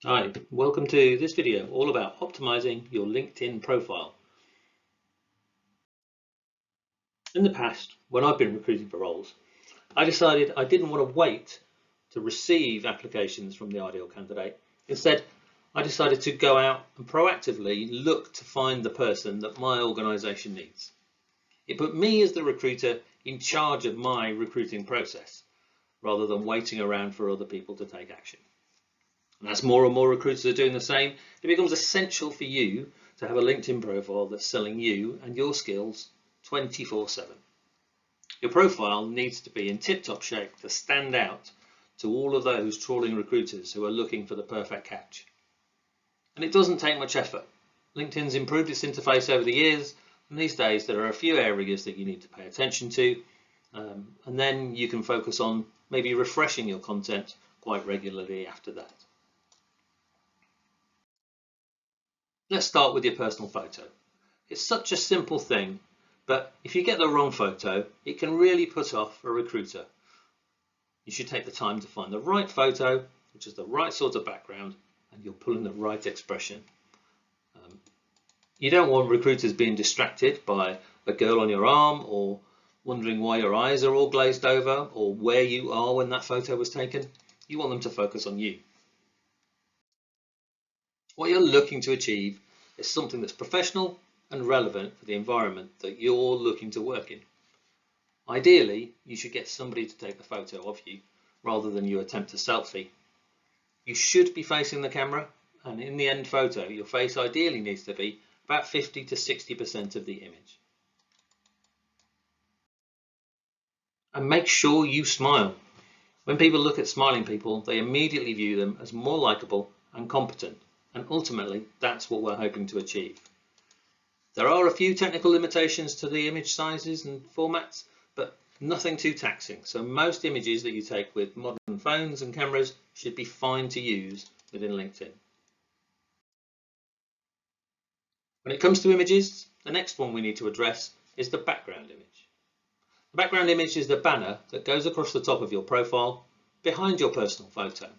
Hi, welcome to this video all about optimizing your LinkedIn profile. In the past, when I've been recruiting for roles, I decided I didn't want to wait to receive applications from the ideal candidate. Instead, I decided to go out and proactively look to find the person that my organization needs. It put me as the recruiter in charge of my recruiting process, rather than waiting around for other people to take action. And as more and more recruiters are doing the same, it becomes essential for you to have a LinkedIn profile that's selling you and your skills 24/7. Your profile needs to be in tip-top shape to stand out to all of those trawling recruiters who are looking for the perfect catch. And it doesn't take much effort. LinkedIn's improved its interface over the years, and these days there are a few areas that you need to pay attention to, and then you can focus on maybe refreshing your content quite regularly after that. Let's start with your personal photo. It's such a simple thing, but if you get the wrong photo, it can really put off a recruiter. You should take the time to find the right photo, which is the right sort of background, and you're pulling the right expression. You don't want recruiters being distracted by a girl on your arm, or wondering why your eyes are all glazed over, or where you are when that photo was taken. You want them to focus on you. What you're looking to achieve is something that's professional and relevant for the environment that you're looking to work in. Ideally, you should get somebody to take the photo of you rather than you attempt a selfie. You should be facing the camera, and in the end photo, your face ideally needs to be about 50 to 60% of the image. And make sure you smile. When people look at smiling people, they immediately view them as more likable and competent. And ultimately, that's what we're hoping to achieve. There are a few technical limitations to the image sizes and formats, but nothing too taxing. So most images that you take with modern phones and cameras should be fine to use within LinkedIn. When it comes to images, the next one we need to address is the background image. The background image is the banner that goes across the top of your profile behind your personal photo.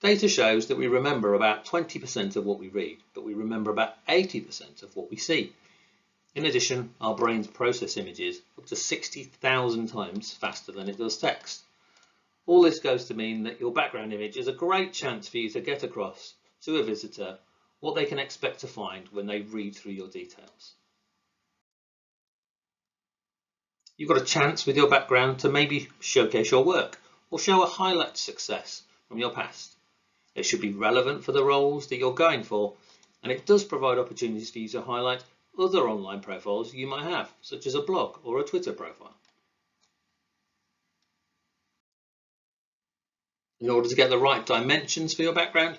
Data shows that we remember about 20% of what we read, but we remember about 80% of what we see. In addition, our brains process images up to 60,000 times faster than it does text. All this goes to mean that your background image is a great chance for you to get across to a visitor what they can expect to find when they read through your details. You've got a chance with your background to maybe showcase your work or show a highlight success from your past. It should be relevant for the roles that you're going for, and it does provide opportunities for you to highlight other online profiles you might have, such as a blog or a Twitter profile. In order to get the right dimensions for your background,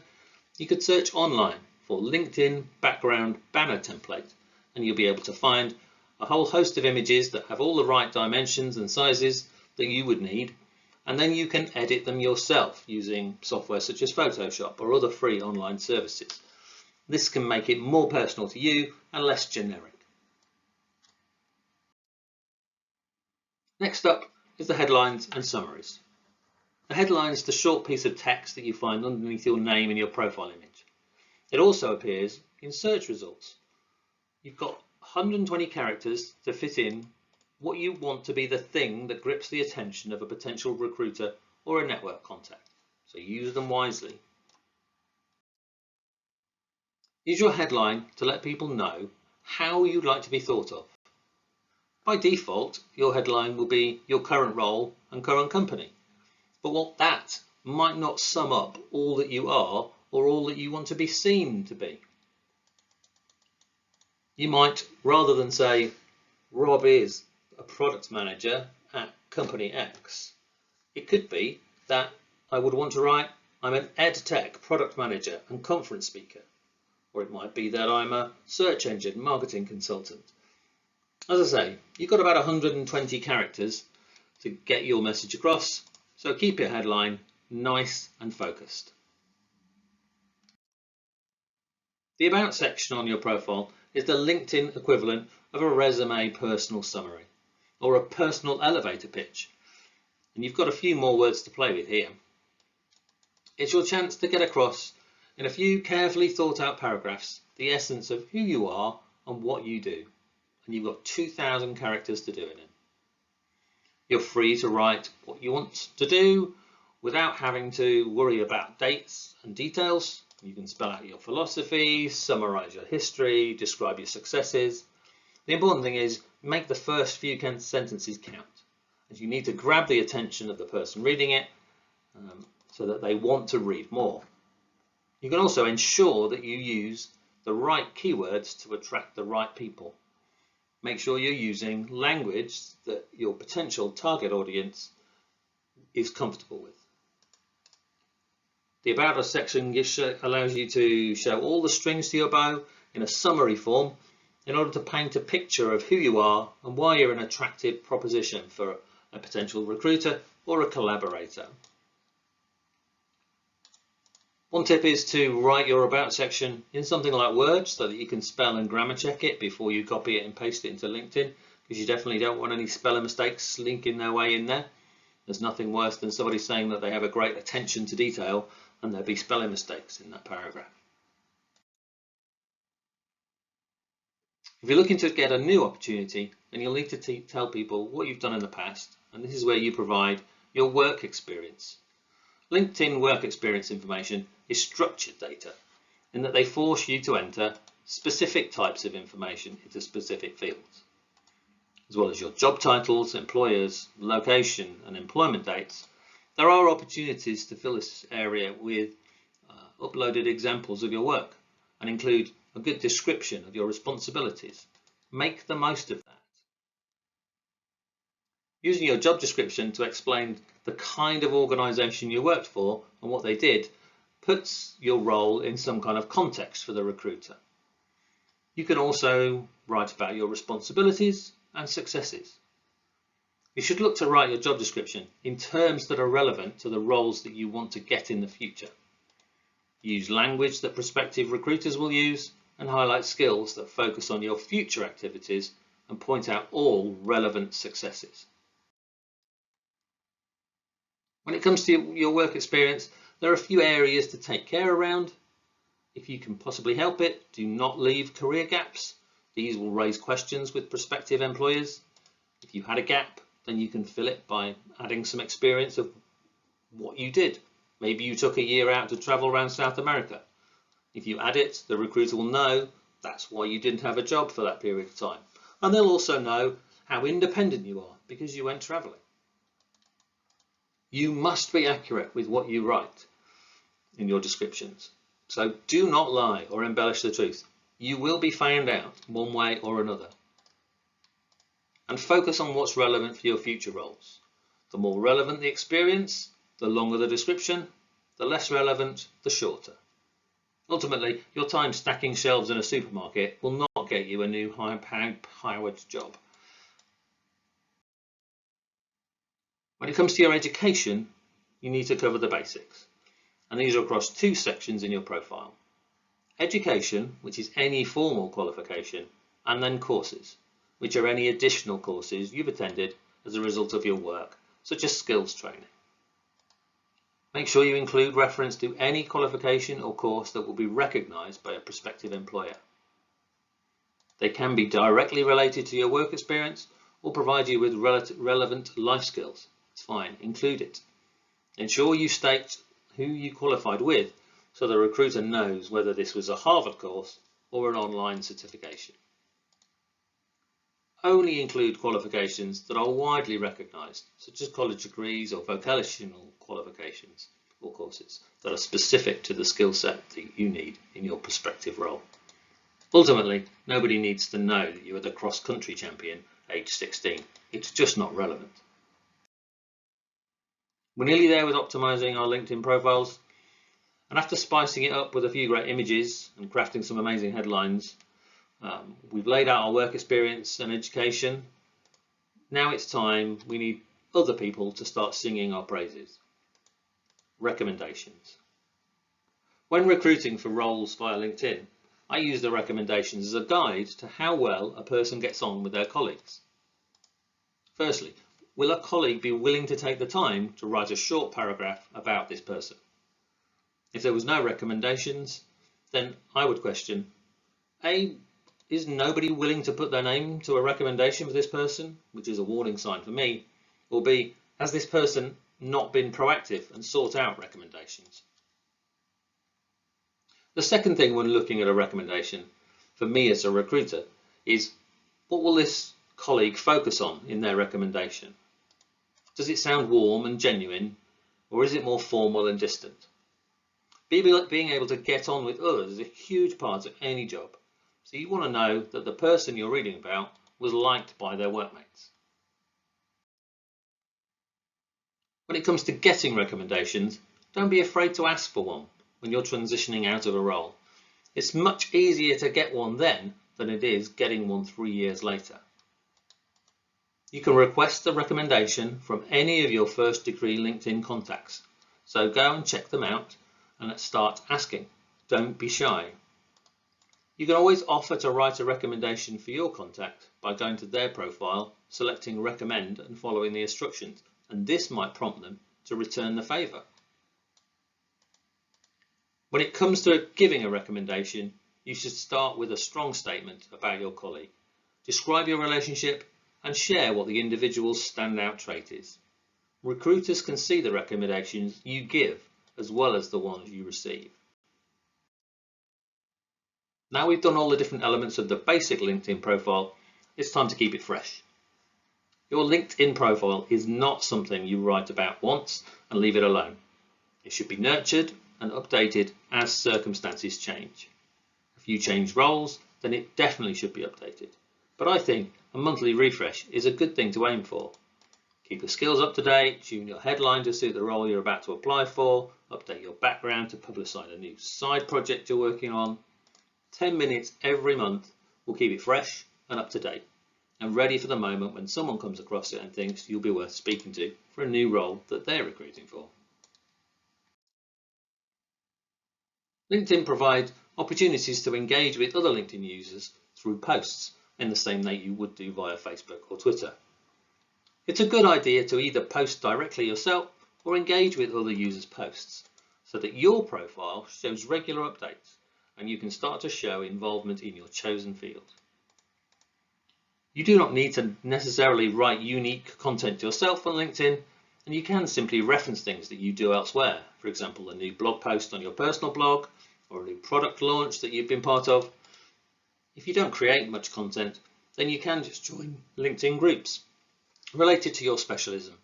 you could search online for LinkedIn background banner template, and you'll be able to find a whole host of images that have all the right dimensions and sizes that you would need, and then you can edit them yourself using software such as Photoshop or other free online services. This can make it more personal to you and less generic. Next up is the headlines and summaries. A headline is the short piece of text that you find underneath your name in your profile image. It also appears in search results. You've got 120 characters to fit in what you want to be the thing that grips the attention of a potential recruiter or a network contact. So use them wisely. Use your headline to let people know how you'd like to be thought of. By default, your headline will be your current role and current company. But what that might not sum up all that you are or all that you want to be seen to be. You might, rather than say, Rob is a product manager at company X, it could be that I would want to write, I'm an EdTech product manager and conference speaker. Or it might be that I'm a search engine marketing consultant. As I say, you've got about 120 characters to get your message across, so keep your headline nice and focused. The About section on your profile is the LinkedIn equivalent of a resume personal summary or a personal elevator pitch. And you've got a few more words to play with here. It's your chance to get across in a few carefully thought out paragraphs the essence of who you are and what you do. And you've got 2,000 characters to do it in. You're free to write what you want to do without having to worry about dates and details. You can spell out your philosophy, summarize your history, describe your successes. The important thing is make the first few sentences count. As you need to grab the attention of the person reading it so that they want to read more. You can also ensure that you use the right keywords to attract the right people. Make sure you're using language that your potential target audience is comfortable with. The About Us section allows you to show all the strings to your bow in a summary form in order to paint a picture of who you are and why you're an attractive proposition for a potential recruiter or a collaborator. One tip is to write your About section in something like Word so that you can spell and grammar check it before you copy it and paste it into LinkedIn, because you definitely don't want any spelling mistakes slinking their way in there. There's nothing worse than somebody saying that they have a great attention to detail and there'll be spelling mistakes in that paragraph. If you're looking to get a new opportunity, then you'll need to tell people what you've done in the past, and this is where you provide your work experience. LinkedIn work experience information is structured data in that they force you to enter specific types of information into specific fields. As well as your job titles, employers, location and employment dates, there are opportunities to fill this area with uploaded examples of your work and include a good description of your responsibilities. Make the most of that. Using your job description to explain the kind of organisation you worked for and what they did puts your role in some kind of context for the recruiter. You can also write about your responsibilities and successes. You should look to write your job description in terms that are relevant to the roles that you want to get in the future. Use language that prospective recruiters will use and highlight skills that focus on your future activities and point out all relevant successes. When it comes to your work experience, there are a few areas to take care around. If you can possibly help it, do not leave career gaps. These will raise questions with prospective employers. If you had a gap, then you can fill it by adding some experience of what you did. Maybe you took a year out to travel around South America. If you add it, the recruiter will know that's why you didn't have a job for that period of time. And they'll also know how independent you are because you went traveling. You must be accurate with what you write in your descriptions. So do not lie or embellish the truth. You will be found out one way or another. And focus on what's relevant for your future roles. The more relevant the experience, the longer the description, the less relevant, the shorter. Ultimately, your time stacking shelves in a supermarket will not get you a new high-powered job. When it comes to your education, you need to cover the basics. And these are across two sections in your profile. Education, which is any formal qualification, and then courses, which are any additional courses you've attended as a result of your work, such as skills training. Make sure you include reference to any qualification or course that will be recognised by a prospective employer. They can be directly related to your work experience or provide you with relevant life skills. It's fine, include it. Ensure you state who you qualified with so the recruiter knows whether this was a Harvard course or an online certification. Only include qualifications that are widely recognised, such as college degrees or vocational qualifications or courses that are specific to the skill set that you need in your prospective role. Ultimately, nobody needs to know that you are the cross-country champion age 16. It's just not relevant. We're nearly there with optimizing our LinkedIn profiles, and after spicing it up with a few great images and crafting some amazing headlines, we've laid out our work experience and education. Now it's time we need other people to start singing our praises. Recommendations. When recruiting for roles via LinkedIn, I use the recommendations as a guide to how well a person gets on with their colleagues. Firstly, will a colleague be willing to take the time to write a short paragraph about this person? If there was no recommendations, then I would question, A, is nobody willing to put their name to a recommendation for this person, which is a warning sign for me, or B, has this person not been proactive and sought out recommendations? The second thing when looking at a recommendation, for me as a recruiter, is what will this colleague focus on in their recommendation? Does it sound warm and genuine, or is it more formal and distant? Being able to get on with others is a huge part of any job. So you want to know that the person you're reading about was liked by their workmates. When it comes to getting recommendations, don't be afraid to ask for one when you're transitioning out of a role. It's much easier to get one then than it is getting one 3 years later. You can request a recommendation from any of your first degree LinkedIn contacts. So go and check them out and let's start asking. Don't be shy. You can always offer to write a recommendation for your contact by going to their profile, selecting recommend and following the instructions, and this might prompt them to return the favour. When it comes to giving a recommendation, you should start with a strong statement about your colleague. Describe your relationship and share what the individual's standout trait is. Recruiters can see the recommendations you give as well as the ones you receive. Now we've done all the different elements of the basic LinkedIn profile, it's time to keep it fresh. Your LinkedIn profile is not something you write about once and leave it alone. It should be nurtured and updated as circumstances change. If you change roles, then it definitely should be updated. But I think a monthly refresh is a good thing to aim for. Keep your skills up to date, tune your headline to suit the role you're about to apply for, update your background to publicise a new side project you're working on. 10 minutes every month will keep it fresh and up to date and ready for the moment when someone comes across it and thinks you'll be worth speaking to for a new role that they're recruiting for. LinkedIn provides opportunities to engage with other LinkedIn users through posts in the same way you would do via Facebook or Twitter. It's a good idea to either post directly yourself or engage with other users' posts so that your profile shows regular updates and you can start to show involvement in your chosen field. You do not need to necessarily write unique content yourself on LinkedIn, and you can simply reference things that you do elsewhere. For example, a new blog post on your personal blog or a new product launch that you've been part of. If you don't create much content, then you can just join LinkedIn groups related to your specialism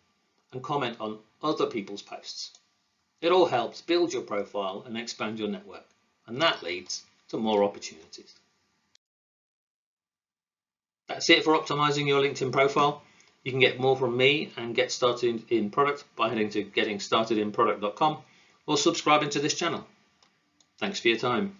and comment on other people's posts. It all helps build your profile and expand your network, and that leads to more opportunities. That's it for optimizing your LinkedIn profile. You can get more from me and get started in product by heading to gettingstartedinproduct.com or subscribing to this channel. Thanks for your time.